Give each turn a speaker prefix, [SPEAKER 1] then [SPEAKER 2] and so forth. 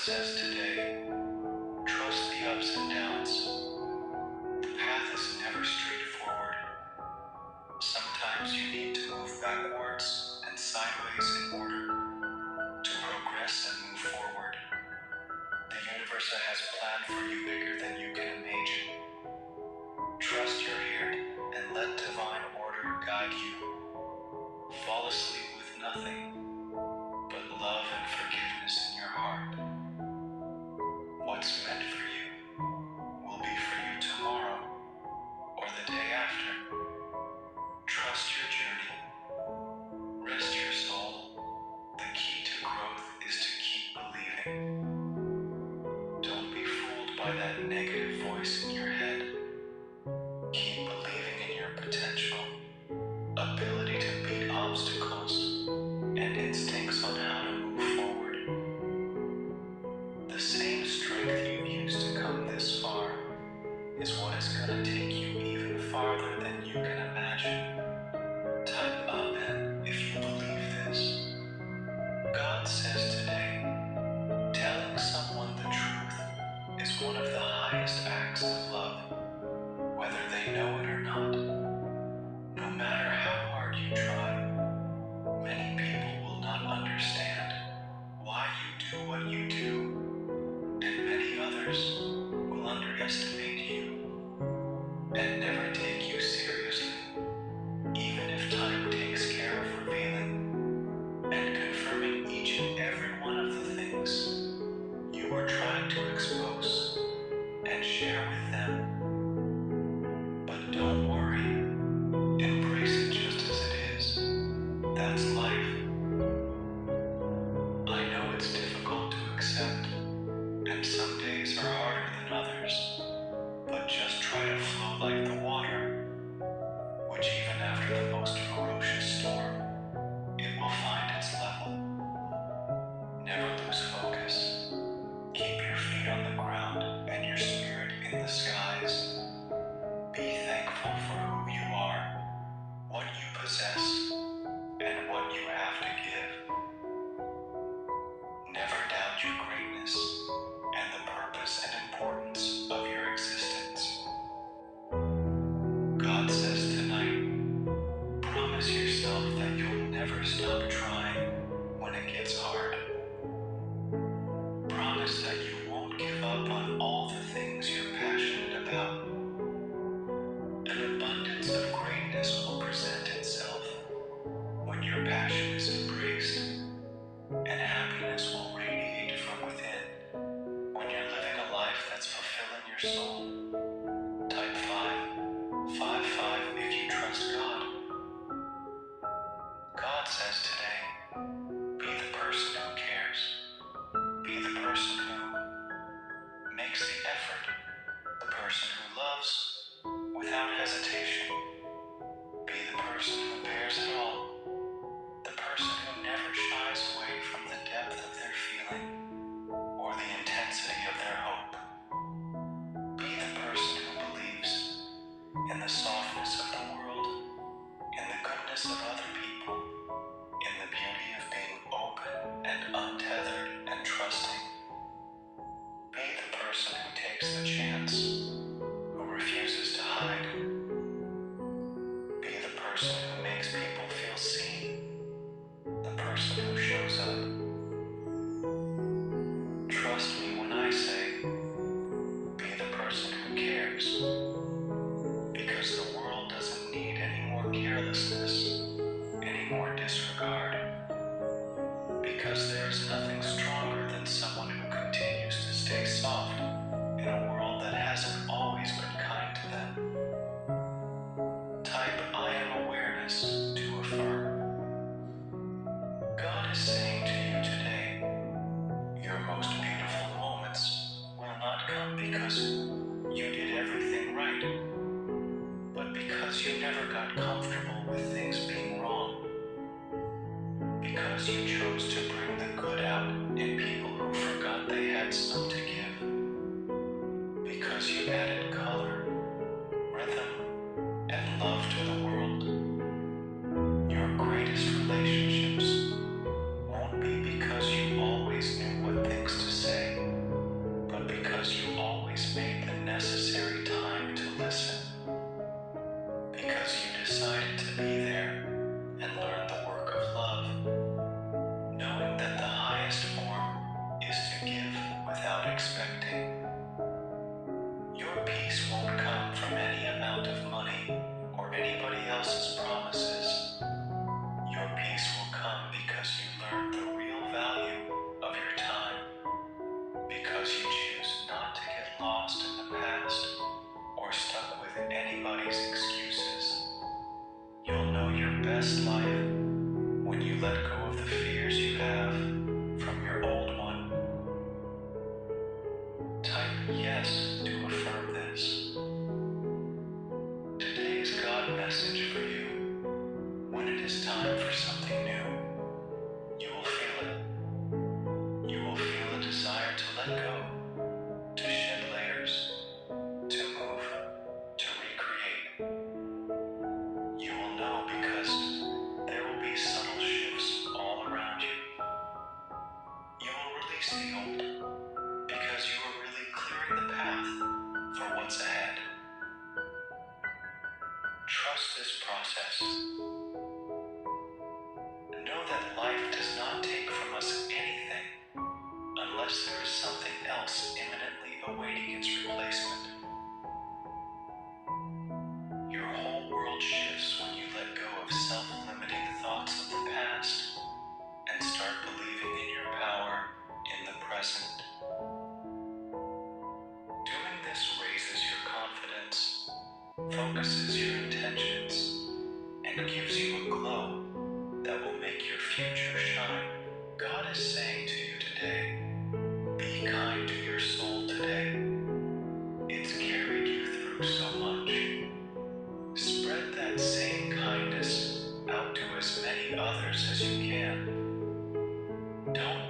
[SPEAKER 1] says today, trust the ups and downs. The path is never straightforward. Sometimes you need to move backwards and sideways in order to progress and move forward. The universe has planned for you bigger than you can imagine. Trust you're here and let divine order guide you. Fall asleep with nothing but love and forgiveness in your heart. What's meant for you will be for you tomorrow or the day after. Trust your journey. Rest your soul. The key to growth is to keep believing. Don't be fooled by that negative voice in your head. Keep believing in your potential, ability to beat obstacles, and instincts on how to move forward. The same strength you've used to come this far is what is going to take you even farther than you can imagine. Type Amen if you believe this. God says today, telling someone the truth is one of the highest acts of love, whether they know it or not. No matter how hard you try, many people will not understand why you do what you do, and many others will underestimate you and never take you seriously, even if time takes care of revealing and confirming each and every one of the things you were trying to expose and share with them. But don't worry, embrace it just as it is. That's life. I know it's difficult to accept, and some days are harder than others, but just try to flow like the water, which even after the most ferocious storm, it will find its level. Never lose focus. Keep your feet on the ground and your spirit in the skies. Be thankful for who you are, what you possess, and what you have to give. Never doubt your greatness and the purpose and importance of your existence. God says tonight, promise yourself that you'll never stop trying when it gets hard. Promise that you won't give up on all the things you're passionate about. An abundance of greatness will present itself when your passion is embraced, and happiness will radiate from within when you're living a life that's fulfilling your soul. Type 555 if you trust God. God says today, be the person who cares. Be the person who makes the effort. The person who loves without hesitation. Be the person who bears it all. The person who never shies away from the depth of their feeling or the intensity of their hope. Be the person who believes in the softness of the world, in the goodness of other people, in the beauty of being open and untethered and trusting. Be the person who takes the chance, who refuses to hide. Be the person who makes people feel seen, the person who shows up. Trust me when I say, be the person who cares, because the world doesn't need any more carelessness, any more disregard, because there is nothing stronger than someone who continues to stay soft in a world that hasn't always been kind to them. Type I am awareness to affirm. God is saying to you today, your most beautiful moments will not come because you did everything right, but because you never got comfortable with things being wrong. Because you chose to bring the good out in people who forgot they had some to give. Because you added color, rhythm, and love to the world. Your greatest relationships won't be because you always knew what things to say, release the old, because you are really clearing the path for what's ahead. Trust this process. Know that life does not take from us anything unless there is something else imminently awaiting its replacement. Your whole world shifts when you let go of self-limiting thoughts of the past and start believing in your power in the present. Doing this raises your confidence, focuses your intentions, and gives you a glow that will make your future shine. God is saying to you today, be kind to your soul today. It's carried you through so much. Spread that same kindness out to as many others as you can. Don't